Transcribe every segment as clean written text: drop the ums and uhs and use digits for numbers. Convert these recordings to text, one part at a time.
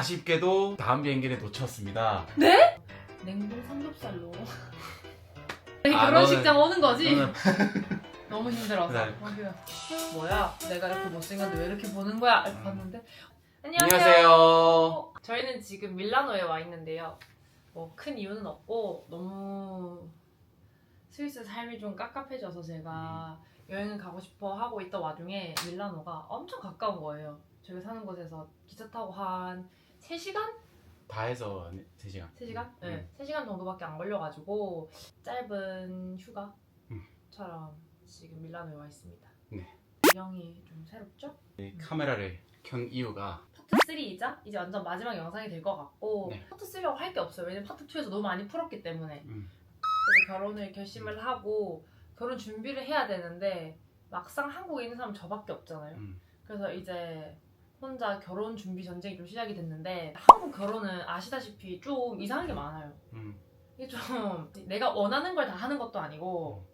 아쉽게도 다음 비행기를 놓쳤습니다. 네? 냉동 삼겹살로 아, 결혼식장 오는 거지? 너는 너무 힘들어서 그래. 뭐야 내가 이렇게 못생겼는데 왜 이렇게 보는 거야? 이렇게 봤는데 안녕하세요. 저희는 지금 밀라노에 와 있는데요. 뭐 큰 이유는 없고 너무 스위스 삶이 좀 깝깝해져서 제가 여행을 가고 싶어 하고 있던 와중에 밀라노가 엄청 가까운 거예요. 저희 사는 곳에서 기차 타고 한 3시간? 다 해서 3시간. 3시간? 네. 3시간 정도밖에 안 걸려가지고 짧은 휴가처럼 지금 밀라노에 와 있습니다. 네. 배경이 좀 새롭죠? 이 카메라를 켠 이유가 파트 3이자 이제 완전 마지막 영상이 될 것 같고 네. 파트 3라고 할 게 없어요. 왜냐면 파트 2에서 너무 많이 풀었기 때문에. 음. 그래서 결혼을 결심을 하고 결혼 준비를 해야 되는데 막상 한국에 있는 사람 저밖에 없잖아요. 그래서 이제 혼자 결혼 준비 전쟁이 좀 시작이 됐는데 한국 결혼은 아시다시피 좀 이상한 게 많아요. 이게 좀 내가 원하는 걸 다 하는 것도 아니고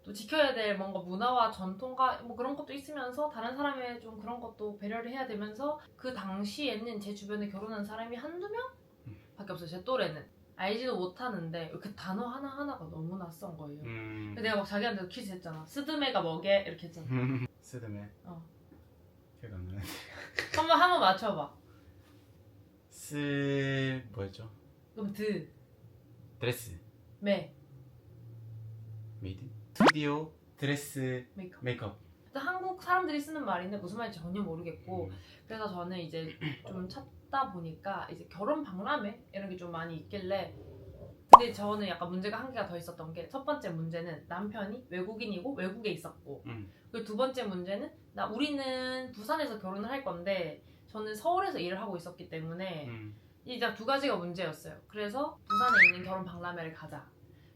또 지켜야 될 뭔가 문화와 전통과 뭐 그런 것도 있으면서 다른 사람의 좀 그런 것도 배려를 해야 되면서 그 당시에는 제 주변에 결혼한 사람이 한두 명? 밖에 없어요. 제 또래는. 알지도 못하는데 그 단어 하나하나가 너무 낯선 거예요. 내가 막 자기한테 퀴즈 했잖아. 스드메가 뭐게? 이렇게 했잖아. 스드메. 기억 안 나네. 한번 맞춰봐. 뭐였죠? 그럼 드레스. 메. 메이드? 스튜디오 드레스 메이크업. 한국 사람들이 쓰는 말인데 무슨 말인지 전혀 모르겠고 그래서 저는 이제 좀 찾다 보니까 이제 결혼 박람회 이런 게 좀 많이 있길래 근데 저는 약간 문제가 한 개가 더 있었던 게 첫 번째 문제는 남편이 외국인이고 외국에 있었고 그리고 두 번째 문제는 우리는 부산에서 결혼을 할 건데 저는 서울에서 일을 하고 있었기 때문에 이제 두 가지가 문제였어요. 그래서 부산에 있는 결혼 박람회를 가자.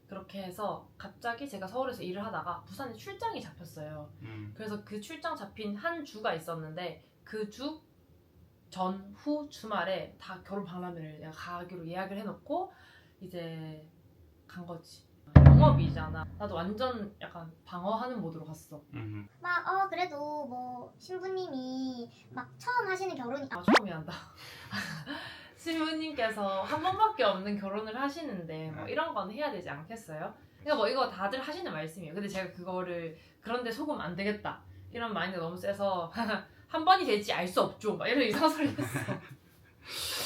그렇게 해서 갑자기 제가 서울에서 일을 하다가 부산에 출장이 잡혔어요. 그래서 그 출장 잡힌 한 주가 있었는데 그 주 전후 주말에 다 결혼 박람회를 내가 가기로 예약을 해놓고 이제 간 거지. 영업이잖아. 나도 완전 약간 방어하는 모드로 갔어. 그래도 뭐 신부님이 막 처음 하시는 결혼이 처음이 한다. 신부님께서 한 번밖에 없는 결혼을 하시는데 뭐 이런 건 해야 되지 않겠어요? 그러니까 뭐 이거 다들 하시는 말씀이에요. 근데 제가 그거를 그런데 속으면 안 되겠다 이런 마인드가 너무 세서 한 번이 될지 알 수 없죠 막 이런 이상한 소리 했어.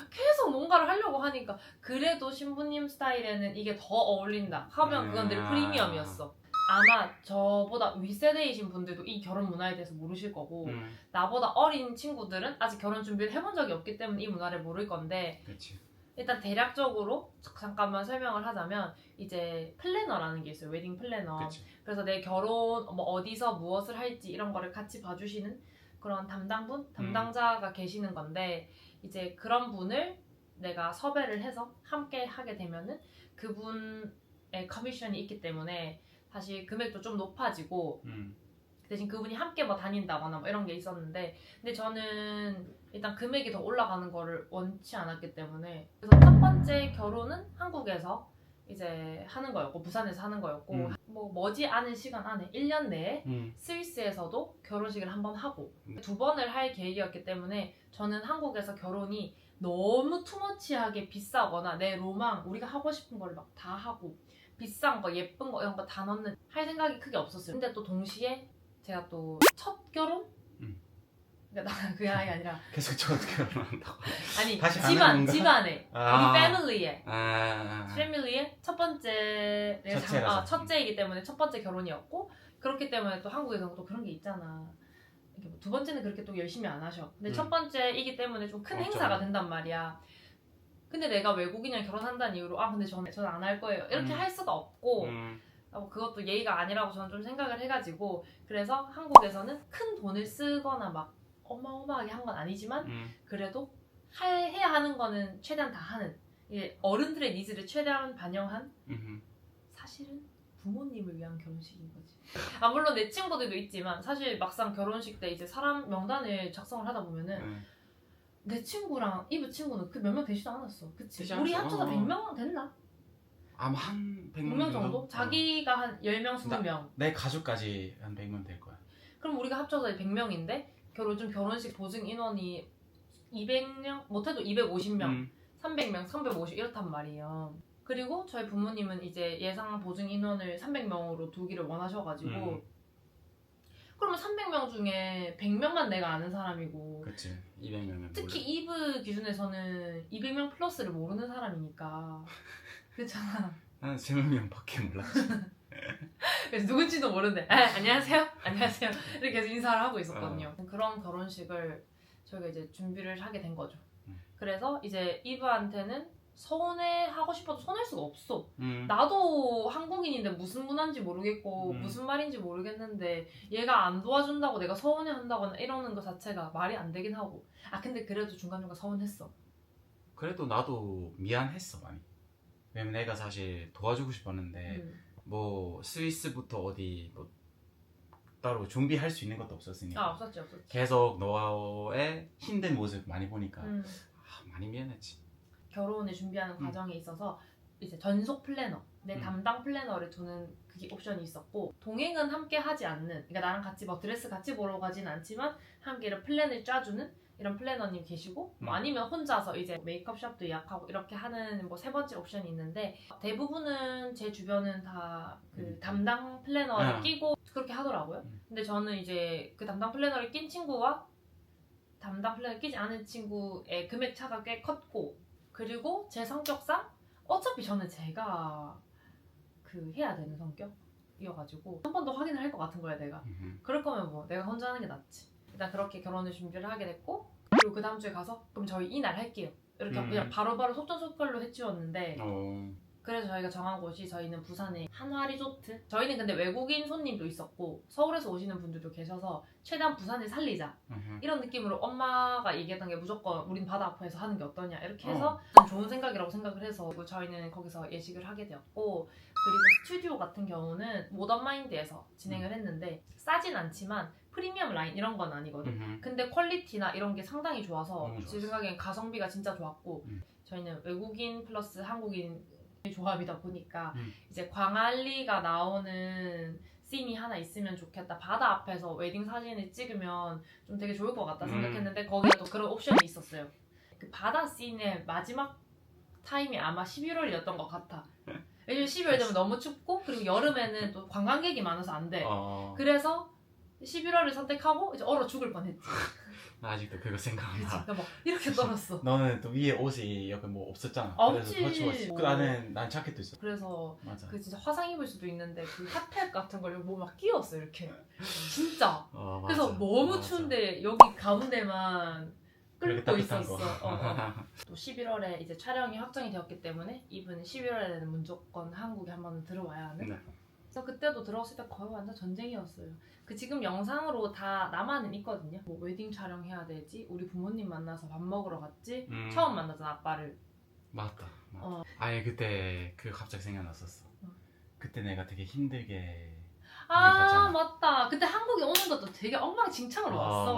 계속 뭔가를 하려고 하니까 그래도 신부님 스타일에는 이게 더 어울린다 하면 그건 늘 프리미엄이었어. 아마 저보다 윗세대이신 분들도 이 결혼 문화에 대해서 모르실 거고 나보다 어린 친구들은 아직 결혼 준비를 해본 적이 없기 때문에 이 문화를 모를 건데 그치. 일단 대략적으로 잠깐만 설명을 하자면 이제 플래너라는 게 있어요. 웨딩 플래너. 그치. 그래서 내 결혼 뭐 어디서 무엇을 할지 이런 거를 같이 봐주시는 그런 담당자가 계시는 건데 이제 그런 분을 내가 섭외를 해서 함께 하게 되면은 그분의 커미션이 있기 때문에 사실 금액도 좀 높아지고 대신 그분이 함께 뭐 다닌다거나 뭐 이런 게 있었는데 근데 저는 일단 금액이 더 올라가는 거를 원치 않았기 때문에 그래서 첫 번째 결혼은 한국에서 이제 하는 거였고 부산에서 하는 거였고 뭐 머지않은 시간 안에 1년 내에 스위스에서도 결혼식을 한 번 하고 두 번을 할 계획이었기 때문에 저는 한국에서 결혼이 너무 투머치하게 비싸거나 내 로망 우리가 하고 싶은 거를 막 다 하고 비싼 거 예쁜 거 이런 거 다 넣는 할 생각이 크게 없었어요. 근데 또 동시에 제가 또 첫 결혼? 그러니까 나 그게 아니라 계속 저 결혼한다고. 아니 다시 하는 건가? 집안에 우리 패밀리에 첫 번째 첫째라서. 첫째이기 때문에 첫 번째 결혼이었고 그렇기 때문에 또 한국에서 또 그런 게 있잖아. 이렇게 뭐 두 번째는 그렇게 또 열심히 안 하셔. 근데 첫 번째이기 때문에 좀 큰 행사가 된단 말이야. 근데 내가 외국인이랑 결혼한다는 이유로 근데 저는 안 할 거예요 이렇게 할 수가 없고 그것도 예의가 아니라고 저는 좀 생각을 해가지고 그래서 한국에서는 큰 돈을 쓰거나 막 어마어마하게 한 건 아니지만 그래도 해야 하는 거는 최대한 다 하는 이게 어른들의 니즈를 최대한 반영한 사실은 부모님을 위한 결혼식인 거지. 물론 내 친구들도 있지만 사실 막상 결혼식 때 이제 사람 명단을 작성을 하다 보면은 내 친구랑 이브 친구는 그 몇 명 되지도 않았어. 그치? 되지 우리 않았어. 합쳐서 100명 됐나? 아마 한 100명 정도? 자기가 한 10명, 20명. 내 가족까지 한 100명 될 거야. 그럼 우리가 합쳐서 100명인데 요즘 결혼식 보증 인원이 200명 못해도 250명, 음. 300명, 350 이렇단 말이에요. 그리고 저희 부모님은 이제 예상 보증 인원을 300명으로 두기를 원하셔가지고 그러면 300명 중에 100명만 내가 아는 사람이고 그치 200명은 특히 이브 기준에서는 200명 플러스를 모르는 사람이니까 그렇잖아. 나는 20명밖에 몰랐지. 그래서 누군지도 모르는데 안녕하세요 안녕하세요 이렇게 계속 인사를 하고 있었거든요. 그런 결혼식을 저희가 이제 준비를 하게 된 거죠. 그래서 이제 이브한테는 서운해하고 싶어도 서운할 수가 없어. 나도 한국인인데 무슨 문화인지 모르겠고 무슨 말인지 모르겠는데 얘가 안 도와준다고 내가 서운해한다거나 이러는 것 자체가 말이 안 되긴 하고. 근데 그래도 중간중간 서운했어. 그래도 나도 미안했어 많이. 왜냐면 내가 사실 도와주고 싶었는데 뭐 스위스부터 어디 뭐 따로 준비할 수 있는 것도 없었으니까 없었지. 계속 너의 힘든 모습 많이 보니까 많이 미안했지. 결혼을 준비하는 과정에 있어서 이제 전속 플래너, 내 담당 플래너를 두는 그게 옵션이 있었고 동행은 함께 하지 않는, 그러니까 나랑 같이 뭐 드레스 같이 보러 가진 않지만 함께 이런 플랜을 짜주는 이런 플래너님 계시고 아니면 혼자서 이제 메이크업샵도 예약하고 이렇게 하는 뭐 세 번째 옵션이 있는데 대부분은 제 주변은 다 그 담당 플래너를 끼고 그렇게 하더라고요. 근데 저는 이제 그 담당 플래너를 낀 친구와 담당 플래너를 끼지 않은 친구의 금액 차가 꽤 컸고 그리고 제 성격상 어차피 저는 제가 그 해야 되는 성격이어가지고 한 번 더 확인을 할 것 같은 거야 내가. 그럴 거면 뭐 내가 혼자 하는 게 낫지. 일단 그렇게 결혼을 준비를 하게 됐고 그리고 그 다음 주에 가서 그럼 저희 이날 할게요 이렇게 그냥 바로바로 속전속결로 해치웠는데 그래서 저희가 정한 곳이 저희는 부산의 한화 리조트. 저희는 근데 외국인 손님도 있었고 서울에서 오시는 분들도 계셔서 최대한 부산을 살리자 이런 느낌으로 엄마가 얘기했던 게 무조건 우린 바다 앞에서 하는 게 어떠냐 이렇게 해서 좋은 생각이라고 생각을 해서 저희는 거기서 예식을 하게 되었고 그리고 스튜디오 같은 경우는 모던마인드에서 진행을 했는데 싸진 않지만 프리미엄 라인 이런 건 아니거든. 근데 퀄리티나 이런 게 상당히 좋아서 제 생각엔 가성비가 진짜 좋았고 저희는 외국인 플러스 한국인 조합이다 보니까 이제 광안리가 나오는 씬이 하나 있으면 좋겠다. 바다 앞에서 웨딩 사진을 찍으면 좀 되게 좋을 것 같다 생각했는데 거기에 또 그런 옵션이 있었어요. 그 바다 씬의 마지막 타임이 아마 11월이었던 것 같아. 왜냐면 12월 되면 너무 춥고 그리고 여름에는 또 관광객이 많아서 안 돼. 그래서 11월을 선택하고 이제 얼어 죽을 뻔했지. 나 아직도 그거 생각나. 그치? 막 이렇게 떨었어. 너는 또 위에 옷이 약간 뭐 없었잖아. 없지. 그래서 더 추웠지. 난 자켓도 있어. 그래서 맞아. 그 진짜 화상 입을 수도 있는데 그 핫팩 같은 걸 뭐 막 끼웠어 이렇게. 진짜. 그래서 너무 추운데 여기 가운데만 끓고 있었어. 또 11월에 이제 촬영이 확정이 되었기 때문에 이분은 11월에는 무조건 한국에 한번 들어와야 하는. 네. 그래서 그때도 들어왔을 때 거의 완전 전쟁이었어요. 그 지금 영상으로 다 남아는 있거든요. 뭐 웨딩 촬영해야 되지, 우리 부모님 만나서 밥 먹으러 갔지, 처음 만나잖아 아빠를. 맞다. 아니 그때 그 갑자기 생각났었어. 그때 내가 되게 힘들게 갔잖아. 맞다. 그때 한국에 오는 것도 되게 엉망진창으로 왔어.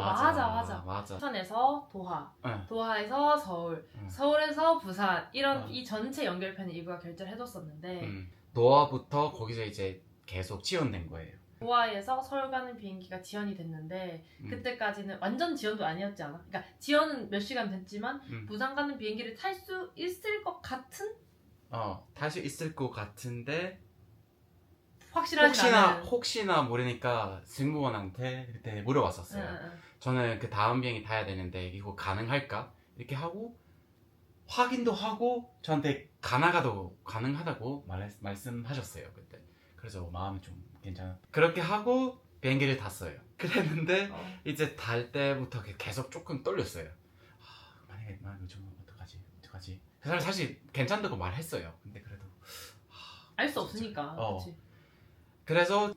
맞아. 부산에서 도하, 도하에서 서울, 서울에서 부산 이런 이 전체 연결편을 이거가 결제를 해줬었는데 도하부터 거기서 이제 계속 지연된 거예요. 도하에서 서울 가는 비행기가 지연이 됐는데 그때까지는 완전 지연도 아니었지 않아? 그러니까 지연은 몇 시간 됐지만 부산 가는 비행기를 탈 수 있을 것 같은? 탈 수 있을 것 같은데 확실하지 않은. 혹시나 모르니까 승무원한테 그때 물어봤었어요. 저는 그 다음 비행기 타야 되는데 이거 가능할까? 이렇게 하고 확인도 하고 저한테 가능하다고 말씀하셨어요 그때. 그래서 마음이 좀 괜찮아. 그렇게 하고 비행기를 탔어요. 그랬는데 이제 탈 때부터 계속 조금 떨렸어요. 만약에 나 요즘 어떡하지? 그 사실 괜찮다고 말했어요. 근데 그래도 알 수 없으니까. 그치? 그래서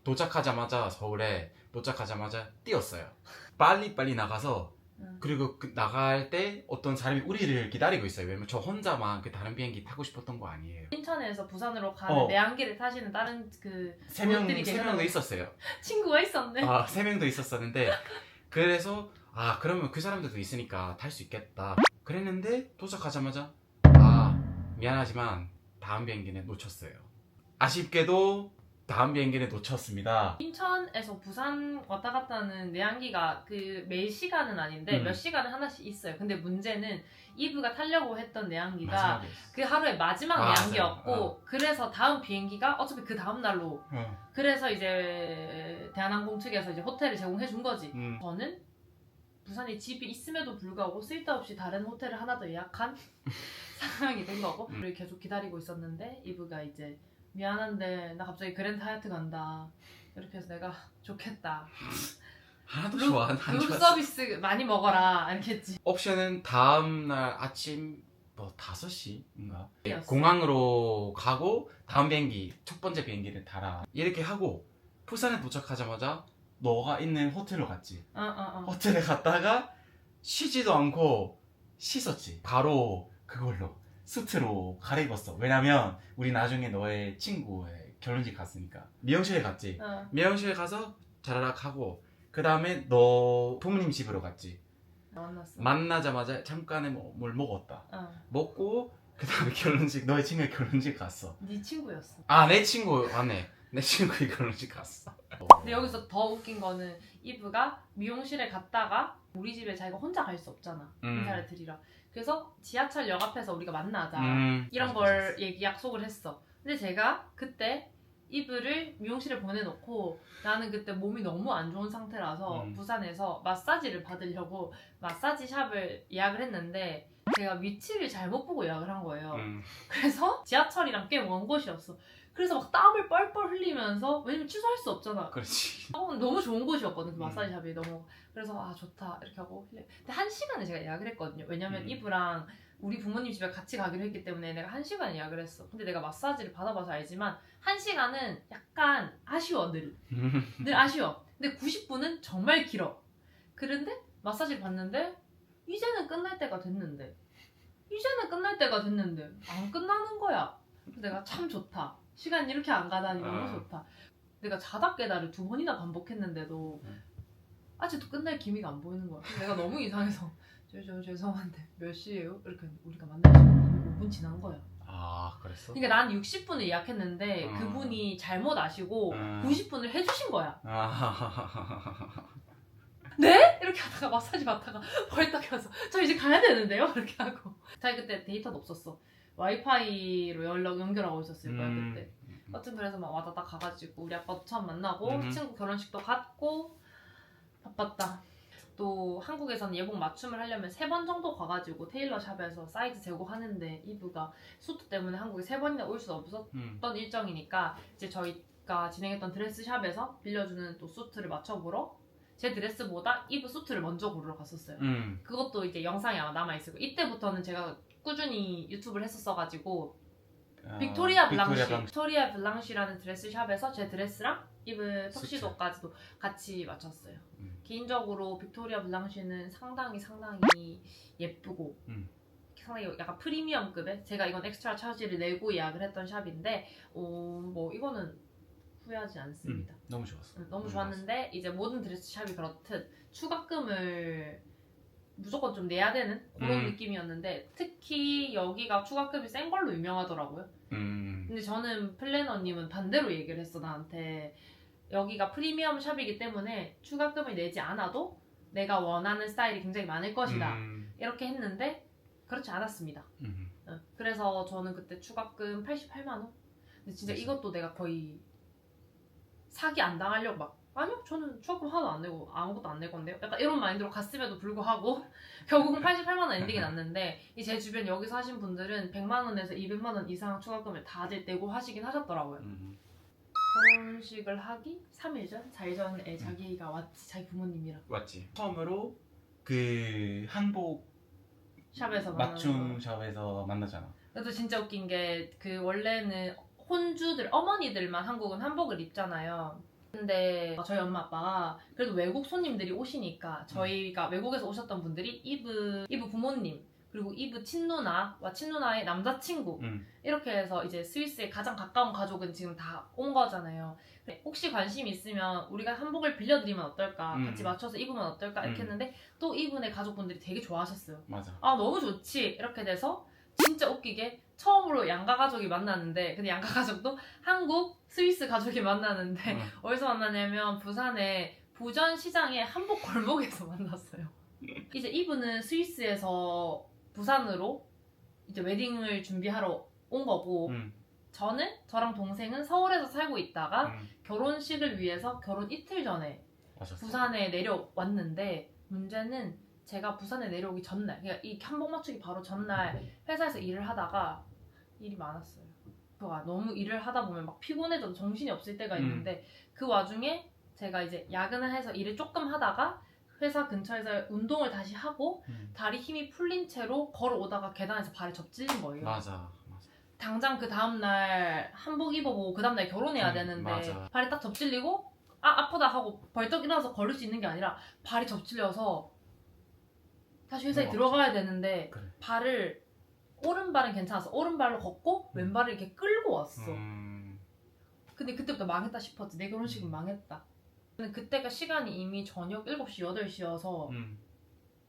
서울에 도착하자마자 뛰었어요. 빨리 나가서 그리고 나갈 때 어떤 사람이 우리를 기다리고 있어요. 왜냐면 저 혼자만 그 다른 비행기 타고 싶었던 거 아니에요. 인천에서 부산으로 가는 내항기를 타시는 다른 그 세 명도 있었어요. 친구가 있었네. 3명도 있었었는데 그래서 그러면 그 사람들도 있으니까 탈 수 있겠다. 그랬는데 도착하자마자 미안하지만 다음 비행기는 놓쳤어요. 아쉽게도 다음 비행기를 놓쳤습니다. 인천에서 부산 왔다 갔다 하는 내항기가 그 매일 시간은 아닌데 몇 시간은 하나씩 있어요. 근데 문제는 이브가 타려고 했던 내항기가 마지막이었어. 그 하루의 마지막 맞아요. 내항기였고 그래서 다음 비행기가 어차피 그 다음 날로 어. 그래서 이제 대한항공 측에서 이제 호텔을 제공해 준 거지. 음. 저는 부산에 집이 있음에도 불구하고 쓸데없이 다른 호텔을 하나 더 예약한 상황이 된 거고 우리 계속 기다리고 있었는데 이브가 이제 미안한데 나 갑자기 그랜드 하얏트 간다 이렇게 해서 내가 좋겠다 하나도 좋아 안 룸 좋았어. 서비스 많이 먹어라 이렇게 했지. 옵션은 다음날 아침 뭐 5시인가 였어. 공항으로 가고 다음 비행기 첫 번째 비행기를 타라 이렇게 하고 부산에 도착하자마자 너가 있는 호텔로 갔지. 호텔에 갔다가 쉬지도 않고 씻었지. 바로 그걸로 수트로 갈아입었어. 왜냐면 우리 나중에 너의 친구의 결혼식 갔으니까 미용실에 갔지. 미용실에 가서 자라락 하고 그 다음에 너 부모님 집으로 갔지. 만났어. 만나자마자 잠깐에 뭘 먹었다. 먹고 그 다음에 결혼식 너의 친구의 결혼식 갔어. 네 친구였어. 아 내 친구 맞네. 내 친구의 결혼식 갔어. 근데 여기서 더 웃긴 거는 이브가 미용실에 갔다가 우리 집에 자기가 혼자 갈 수 없잖아. 인사를 드리러. 그래서 지하철역 앞에서 우리가 만나자. 이런 맞아, 걸 약속을 했어. 근데 제가 그때 이브를 미용실에 보내놓고 나는 그때 몸이 너무 안 좋은 상태라서 부산에서 마사지를 받으려고 마사지 샵을 예약을 했는데 제가 위치를 잘못 보고 예약을 한 거예요. 그래서 지하철이랑 꽤 먼 곳이었어. 그래서 막 땀을 뻘뻘 흘리면서 왜냐면 취소할 수 없잖아. 그렇지. 너무 좋은 곳이었거든 그 마사지 샵이 너무. 그래서 아 좋다 이렇게 하고 근데 1시간을 제가 예약을 했거든요. 왜냐면 이브랑 우리 부모님 집에 같이 가기로 했기 때문에 내가 1시간 예약을 했어. 근데 내가 마사지를 받아봐서 알지만 1시간은 약간 아쉬워 늘 아쉬워. 근데 90분은 정말 길어. 그런데 마사지를 받는데 이제는 끝날 때가 됐는데 안 끝나는 거야. 그래서 내가 참 좋다. 시간이 이렇게 안 가다니 너무 좋다. 내가 자다 깨다를 2번이나 반복했는데도 아직도 끝날 기미가 안 보이는 거야. 그래서 내가 너무 이상해서 저 죄송한데 몇 시예요? 이렇게 우리가 만날 시간 5분 지난 거야. 아 그랬어? 그러니까 난 60분을 예약했는데 그분이 잘못 아시고 90분을 해주신 거야. 네? 이렇게 하다가 마사지 받다가 벌떡 켜서 저 이제 가야 되는데요? 이렇게 하고 자기 그때 데이터도 없었어. 와이파이로 연결하고 있었을 거야 그때. 어쨌든 그래서 막 와다닥 가가지고 우리 아빠도 처음 만나고 친구 결혼식도 갔고 바빴다. 또 한국에서는 예복 맞춤을 하려면 3번 정도 가가지고 테일러 샵에서 사이즈 재고하는데 이브가 수트 때문에 한국에 3번이나 올 수 없었던 일정이니까 이제 저희가 진행했던 드레스 샵에서 빌려주는 또 수트를 맞춰보러 제 드레스보다 이브 수트를 먼저 고르러 갔었어요. 그것도 이제 영상이 아마 남아있을 거예요. 이때부터는 제가 꾸준히 유튜브를 했었어가지고 빅토리아 블랑시라는 드레스 샵에서 제 드레스랑 이브 턱시도까지도 같이 맞췄어요. 개인적으로 빅토리아 블랑시는 상당히 예쁘고 상당히 약간 프리미엄급의 제가 이건 엑스트라 차지를 내고 예약을 했던 샵인데 뭐 이거는 후회하지 않습니다. 너무 좋았어. 너무 좋았는데 이제 모든 드레스 샵이 그렇듯 추가금을 무조건 좀 내야 되는 그런 느낌이었는데 특히 여기가 추가금이 센 걸로 유명하더라고요. 근데 저는 플래너님은 반대로 얘기를 했어 나한테. 여기가 프리미엄 샵이기 때문에 추가금을 내지 않아도 내가 원하는 스타일이 굉장히 많을 것이다 이렇게 했는데 그렇지 않았습니다. 그래서 저는 그때 추가금 88만 원? 근데 진짜 이것도 내가 거의 사기 안 당하려고 막 아니요 저는 추가금 하나도 안 내고 아무것도 안 낼 건데요? 약간 이런 마인드로 갔음에도 불구하고 결국은 88만 원 엔딩이 났는데 제 주변 여기서 하신 분들은 100만 원에서 200만 원 이상 추가금을 다들 내고 하시긴 하셨더라고요. 결혼식을 하기 3일 전? 4일 전에 자기가 왔지. 자기 부모님이랑 왔지. 처음으로 그 한복 샵에서 맞춤 샵에서 만나잖아. 그래도 진짜 웃긴 게 그 원래는 혼주들 어머니들만 한국은 한복을 입잖아요. 근데 저희 엄마 아빠가 그래도 외국 손님들이 오시니까 저희가 외국에서 오셨던 분들이 이브 부모님 그리고 이브 친누나와 친누나의 남자친구 이렇게 해서 이제 스위스에 가장 가까운 가족은 지금 다 온 거잖아요. 혹시 관심 있으면 우리가 한복을 빌려드리면 어떨까 같이 맞춰서 입으면 어떨까 이렇게 했는데 또 이분의 가족분들이 되게 좋아하셨어요. 맞아. 아 너무 좋지 이렇게 돼서 진짜 웃기게 처음으로 양가 가족이 만났는데 근데 양가 가족도 한국, 스위스 가족이 만나는데 어디서 만나냐면 부산의 부전시장의 한복 골목에서 만났어요. 이제 이분은 스위스에서 부산으로 이제 웨딩을 준비하러 온 거고 저랑 동생은 서울에서 살고 있다가 결혼식을 위해서 결혼 이틀 전에 맞았어요. 부산에 내려왔는데 문제는 제가 부산에 내려오기 전날 그러니까 이 한복 맞추기 바로 전날 회사에서 일을 하다가 일이 많았어요. 너무 일을 하다 보면 막 피곤해져서 정신이 없을 때가 있는데 그 와중에 제가 이제 야근을 해서 일을 조금 하다가 회사 근처에서 운동을 다시 하고 다리 힘이 풀린 채로 걸어오다가 계단에서 발에 접질린 거예요. 맞아. 당장 그 다음날 한복 입어보고 그 다음날 결혼해야 되는데 맞아. 발이 딱 접질리고 아프다 하고 벌떡 일어나서 걸을 수 있는 게 아니라 발이 접질려서 다시 회사에 들어가야 되는데 그래. 발을 오른발은 괜찮았어. 오른발로 걷고 왼발을 이렇게 끌고 왔어. 근데 그때부터 망했다 싶었지. 내 결혼식은 망했다. 근데 그때가 시간이 이미 저녁 7시, 8시여서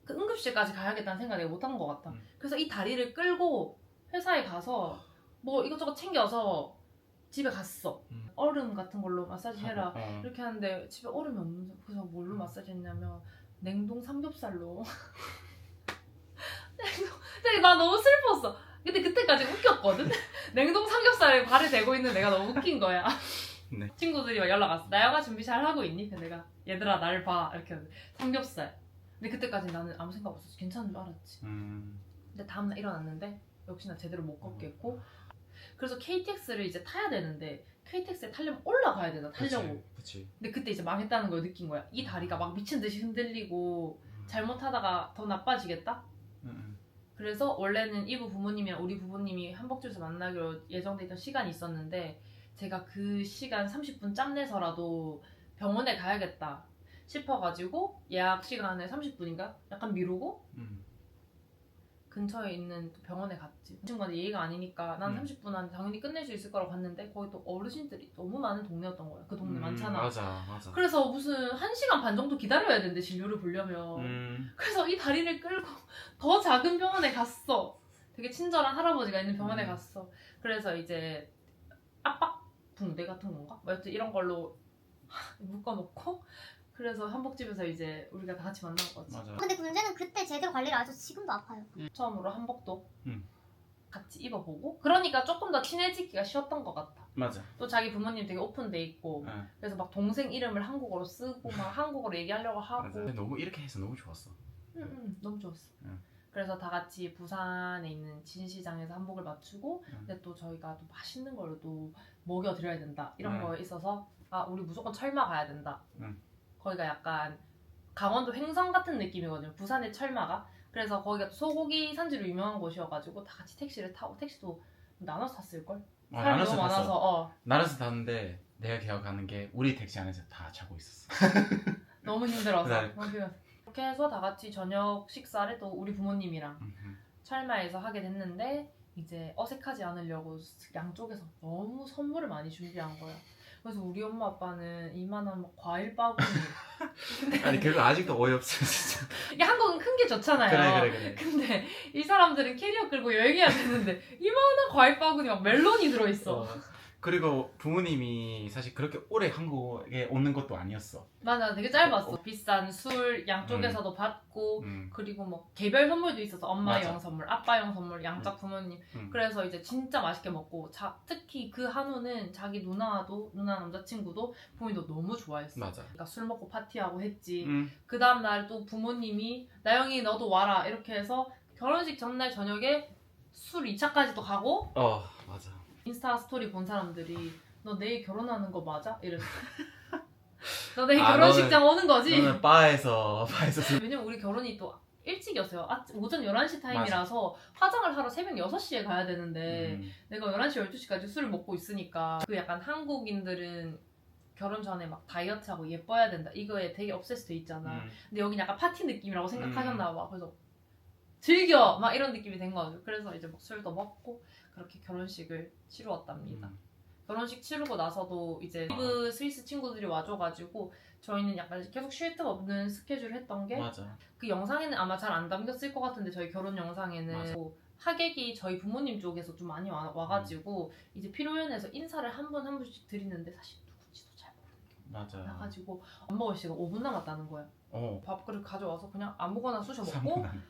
그 응급실까지 가야겠다는 생각을 내가 못한 것 같다. 그래서 이 다리를 끌고 회사에 가서 뭐 이것저것 챙겨서 집에 갔어. 얼음 같은 걸로 마사지 해라. 이렇게 하는데 집에 얼음이 없는 그래서 뭘로 마사지 했냐면 냉동 삼겹살로. 나 너무 슬펐어. 근데 그때까지 웃겼거든? 냉동 삼겹살에 발을 대고 있는 내가 너무 웃긴 거야. 네. 친구들이 막 연락 왔어. 나영아 준비 잘 하고 있니? 근데 내가 얘들아 날 봐. 이렇게 하는데 삼겹살. 근데 그때까지 나는 아무 생각 없었어. 괜찮은 줄 알았지. 근데 다음날 일어났는데 역시나 제대로 못 걷겠고 그래서 KTX를 이제 타야 되는데 KTX에 타려면 올라가야 되나 타려고. 그치. 근데 그때 이제 망했다는 걸 느낀 거야. 이 다리가 막 미친 듯이 흔들리고 잘못하다가 더 나빠지겠다? 그래서 원래는 이부 부모님이랑 우리 부모님이 한복집에서 만나기로 예정돼 있던 시간이 있었는데 제가 그 시간 30분 짬내서라도 병원에 가야겠다 싶어가지고 예약 시간에 30분인가? 약간 미루고 근처에 있는 또 병원에 갔지. 그 친구한테 예의가 아니니까 난 30분 안에 당연히 끝낼 수 있을 거라고 갔는데 거기 또 어르신들이 너무 많은 동네였던 거야. 그 동네 많잖아. 맞아. 그래서 무슨 1시간 반 정도 기다려야 되는데 진료를 보려면 그래서 이 다리를 끌고 더 작은 병원에 갔어. 되게 친절한 할아버지가 있는 병원에 갔어. 그래서 이제 압박 붕대 같은 건가? 뭐 여튼 이런 걸로 묶어놓고 그래서 한복집에서 이제 우리가 다 같이 만난 거지. 맞아. 근데 그 문제는 그때 제대로 관리를 안 해서 지금도 아파요. 처음으로 한복도 같이 입어보고 그러니까 조금 더 친해지기가 쉬웠던 것 같아. 맞아. 또 자기 부모님 되게 오픈돼 있고 그래서 막 동생 이름을 한국어로 쓰고 막 한국어로 얘기하려고 하고. 맞아. 근데 너무 이렇게 해서 너무 좋았어. 너무 좋았어. 그래서 다 같이 부산에 있는 진시장에서 한복을 맞추고 근데 또 저희가 또 맛있는 걸로 또 먹여드려야 된다 이런 거에 있어서 우리 무조건 철마 가야 된다. 거기가 약간 강원도 횡성 같은 느낌이거든요. 부산의 철마가. 그래서 거기가 또 소고기 산지로 유명한 곳이어가지고 다 같이 택시를 타고 택시도 나눠서 탔을걸? 사람이 너무 많아서 나눠서 탔는데 내가 기억하는 게 우리 택시 안에서 다 자고 있었어. 너무 힘들어서 그렇게 해서 다 같이 저녁 식사를 또 우리 부모님이랑 철마에서 하게 됐는데 이제 어색하지 않으려고 양쪽에서 너무 선물을 많이 준비한 거야. 그래서 우리 엄마 아빠는 이만한 과일 바구니 아니 그거 아직도 어이없어 진짜. 이게 한국은 큰 게 좋잖아요. 그래. 근데 이 사람들은 캐리어 끌고 여행해야 되는데 이만한 과일 바구니 막 멜론이 들어있어. 그리고 부모님이 사실 그렇게 오래 한국에 오는 것도 아니었어. 맞아, 되게 짧았어. 비싼 술 양쪽에서도 받고 그리고 뭐 개별 선물도 있어서 엄마용 선물, 아빠용 선물, 양쪽 부모님. 그래서 이제 진짜 맛있게 먹고 특히 그 한우는 자기 누나 남자친구도 부모님도 너무 좋아했어. 맞아. 그러니까 술 먹고 파티하고 했지. 그 다음 날 또 부모님이 나영이 너도 와라 이렇게 해서 결혼식 전날 저녁에 술 2차까지도 가고. 맞아. 인스타 스토리 본 사람들이 너 내일 결혼하는 거 맞아? 이랬어. 너 내일 결혼식장 오는 거지? 너는 바에서 왜냐면 우리 결혼이 또 일찍이었어요. 오전 11시 타임이라서 화장을 하러 새벽 6시에 가야 되는데 내가 11시, 12시까지 술을 먹고 있으니까 그 약간 한국인들은 결혼 전에 막 다이어트하고 예뻐야 된다 이거에 되게 obsessed 돼 있잖아. 근데 여긴 약간 파티 느낌이라고 생각하셨나 봐. 그래서 즐겨! 막 이런 느낌이 된 거죠. 그래서 이제 막 술도 먹고 그렇게 결혼식을 치루었답니다. 결혼식 치르고 나서도 이제 스위스 친구들이 와줘가지고 저희는 약간 계속 쉴 틈 없는 스케줄을 했던 게 그 영상에는 아마 잘 안 담겼을 것 같은데 저희 결혼 영상에는 하객이 저희 부모님 쪽에서 좀 많이 와가지고 이제 피로연에서 인사를 한 분 한 분씩 드리는데 사실 누군지도 잘 맞아. 모르겠고 엄마가 씨가 5분 남았다는 거야. 어. 밥그릇 가져와서 그냥 아무거나 쑤셔 먹고 3분 안.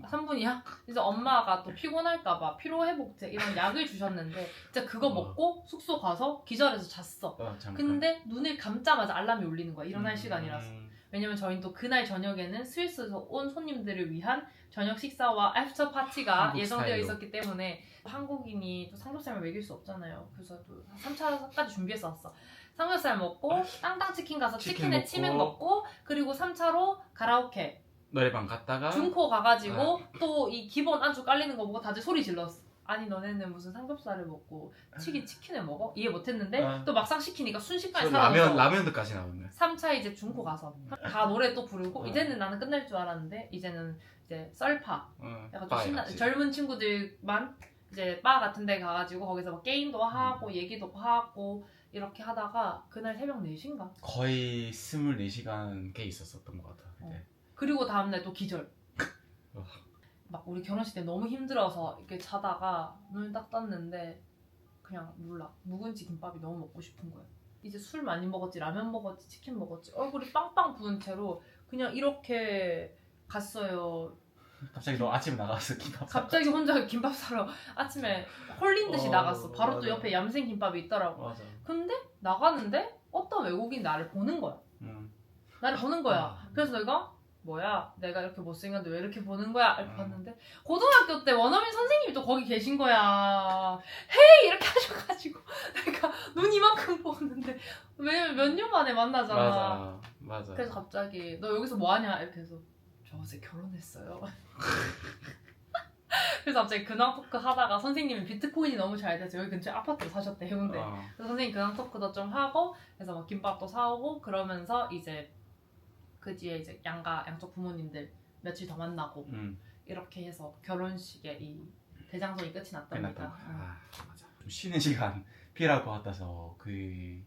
3분이야? 그래서 엄마가 또 피곤할까봐 피로회복제 이런 약을 주셨는데 진짜 그거 먹고 숙소 가서 기절해서 잤어. 잠깐. 근데 눈을 감자마자 알람이 울리는 거야. 일어날 시간이라서. 음. 왜냐면 저희는 또 그날 저녁에는 스위스에서 온 손님들을 위한 저녁 식사와 애프터 파티가 한국 예정되어 스타일로. 있었기 때문에 한국인이 또 삼겹살을 먹일 수 없잖아요. 그래서 또 3차까지 준비해서 왔어. 삼겹살 먹고 땅땅 치킨 가서 치킨 치킨에 먹고. 치맥 먹고 그리고 3차로 가라오케 노래방 갔다가 중코 가가지고 또 이 기본 안주 깔리는 거 보고 다들 소리 질렀어. 아니 너네는 무슨 삼겹살을 먹고 치킨을 먹어? 이해 못했는데 또 막상 시키니까 순식간에 저 사라졌어. 라면도까지 나오네. 3차 이제 중코 가서 다 노래 또 부르고 이제는 나는 끝날 줄 알았는데 이제는 이제 썰파 약간 좀 신나 젊은 친구들만 이제 바 같은 데 가가지고 거기서 막 게임도 하고 얘기도 하고 이렇게 하다가 그날 새벽 4시인가? 거의 24시간 꽤 있었었던 것 같아. 그때. 그리고 다음날 또 기절. 어. 막 우리 결혼식 때 너무 힘들어서 이렇게 자다가 눈을 딱 떴는데 그냥 몰라 묵은지 김밥이 너무 먹고 싶은 거야. 이제 술 많이 먹었지 라면 먹었지 치킨 먹었지 얼굴이 빵빵 부은 채로 그냥 이렇게 갔어요. 갑자기 너 아침에 나가서 김밥 갑자기 혼자 김밥 사러 아침에 홀린 듯이 나갔어. 바로 또 맞아. 옆에 얌생 김밥이 있더라고. 맞아. 근데 나가는데 어떤 외국인 나를 보는 거야. 나를 보는 거야. 그래서 내가 뭐야 내가 이렇게 못생겼는데 왜 이렇게 보는 거야 이렇게 봤는데 고등학교 때 원어민 선생님이 또 거기 계신 거야. 헤이 이렇게 하셔가지고 내가 눈 이만큼 보았는데 왜냐면 몇 년 만에 만나잖아. 맞아. 그래서 갑자기 너 여기서 뭐하냐 이렇게 해서 저 어제 결혼했어요. 그래서 갑자기 근황 토크 하다가 선생님이 비트코인이 너무 잘 돼서 여기 근처에 아파트를 사셨대 해운대. 그래서 선생님 근황 토크도 좀 하고 그래서 막 김밥도 사오고 그러면서 이제 그 뒤에 이제 양쪽 부모님들 며칠 더 만나고 이렇게 해서 결혼식에 이 대장정이 끝이 났답니다. 맞아. 좀 쉬는 시간 필요할 것 같아서 그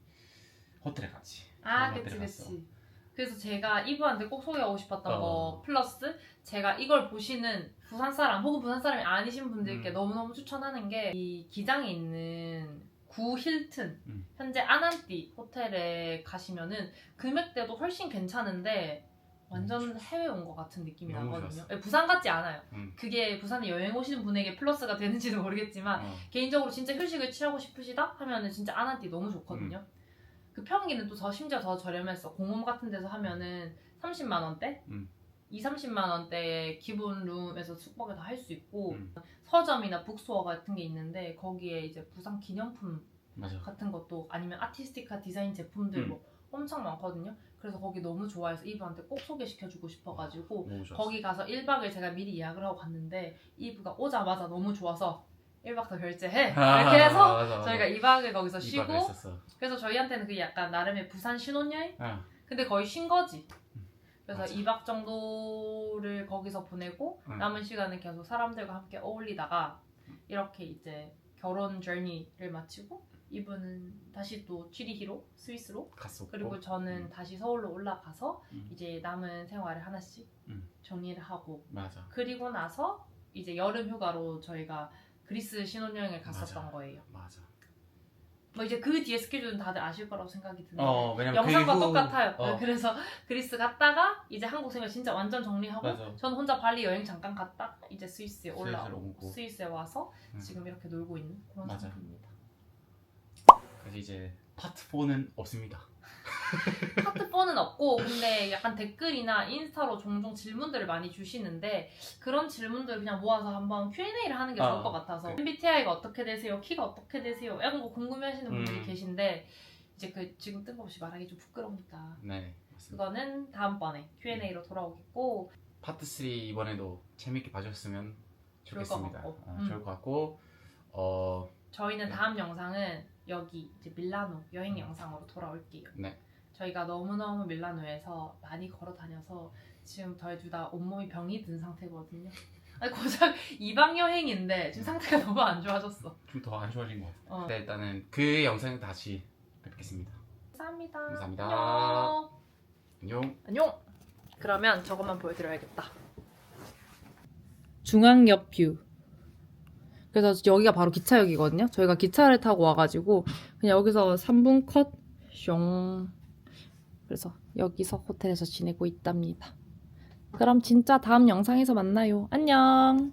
호텔에 갔지. 그치. 그래서 제가 이분한테 꼭 소개하고 싶었던 거 플러스 제가 이걸 보시는 부산 사람 혹은 부산 사람이 아니신 분들께 너무너무 추천하는 게 이 기장에 있는 구 힐튼 현재 아난띠 호텔에 가시면은 금액대도 훨씬 괜찮은데 완전 해외 온 것 같은 느낌이 나거든요. 부산 같지 않아요. 그게 부산에 여행 오시는 분에게 플러스가 되는지는 모르겠지만 개인적으로 진짜 휴식을 취하고 싶으시다 하면은 진짜 아난띠 너무 좋거든요. 그 평기는 또 심지어 더 저렴했어. 공홈 같은 데서 하면은 30만 원대? 30~30만 원대의 기본 룸에서 숙박을 다 할 수 있고 서점이나 북스토어 같은 게 있는데 거기에 이제 부산 기념품 같은 것도 아니면 아티스틱한 디자인 제품들 뭐 엄청 많거든요. 그래서 거기 너무 좋아해서 이브한테 꼭 소개시켜주고 싶어가지고 거기 가서 1박을 제가 미리 예약을 하고 갔는데 이브가 오자마자 너무 좋아서 1박 더 결제해 이렇게 해서 맞아. 저희가 2박을 거기서 쉬고 그래서 저희한테는 그 약간 나름의 부산 신혼여행? 근데 거의 쉰 거지. 그래서 맞아. 2박 정도를 거기서 보내고 남은 시간은 계속 사람들과 함께 어울리다가 이렇게 이제 결혼 저니를 마치고 이분은 다시 또 취리히로 스위스로 갔었고 그리고 저는 다시 서울로 올라가서 이제 남은 생활을 하나씩 정리를 하고 맞아. 그리고 나서 이제 여름 휴가로 저희가 그리스 신혼여행을 갔었던 거예요. 맞아. 뭐 이제 그 뒤에 스케줄은 다들 아실 거라고 생각이 드는데 왜냐면 영상과 똑같아요. 그래서 그리스 갔다가 이제 한국 생활 진짜 완전 정리하고 맞아. 저는 혼자 발리 여행 잠깐 갔다 이제 스위스에 올라오고 스위스에 와서 지금 이렇게 놀고 있는 그런 맞아. 상태입니다. 그래서 이제 파트 4는 없습니다. 파트 4는 없고 근데 약간 댓글이나 인스타로 종종 질문들을 많이 주시는데 그런 질문들을 그냥 모아서 한번 Q&A를 하는 게 좋을 것 같아서 MBTI가 어떻게 되세요? 키가 어떻게 되세요? 이런 거 궁금해하시는 분들이 계신데 이제 그 지금 뜬금없이 말하기 좀 부끄러우니까 네, 맞습니다. 그거는 다음번에 Q&A로 돌아오겠고 파트 3 이번에도 재밌게 봐주셨으면 좋겠습니다. 좋을 것 같고 저희는 다음 영상은 여기 이제 밀라노 여행 영상으로 돌아올게요. 네. 저희가 너무너무 밀라노에서 많이 걸어 다녀서 지금 저희 둘 다 온몸이 병이 든 상태거든요. 아니, 고작 2박 여행인데 지금 상태가 너무 안 좋아졌어. 좀 더 안 좋아진 것 같아요. 네, 일단은 그 영상 다시 뵙겠습니다. 감사합니다. 감사합니다. 안녕. 안녕. 안녕. 그러면 저것만 보여드려야겠다. 중앙역 뷰. 그래서 여기가 바로 기차역이거든요. 저희가 기차를 타고 와가지고 그냥 여기서 3분 컷 숑. 그래서 여기서 호텔에서 지내고 있답니다. 그럼 진짜 다음 영상에서 만나요. 안녕.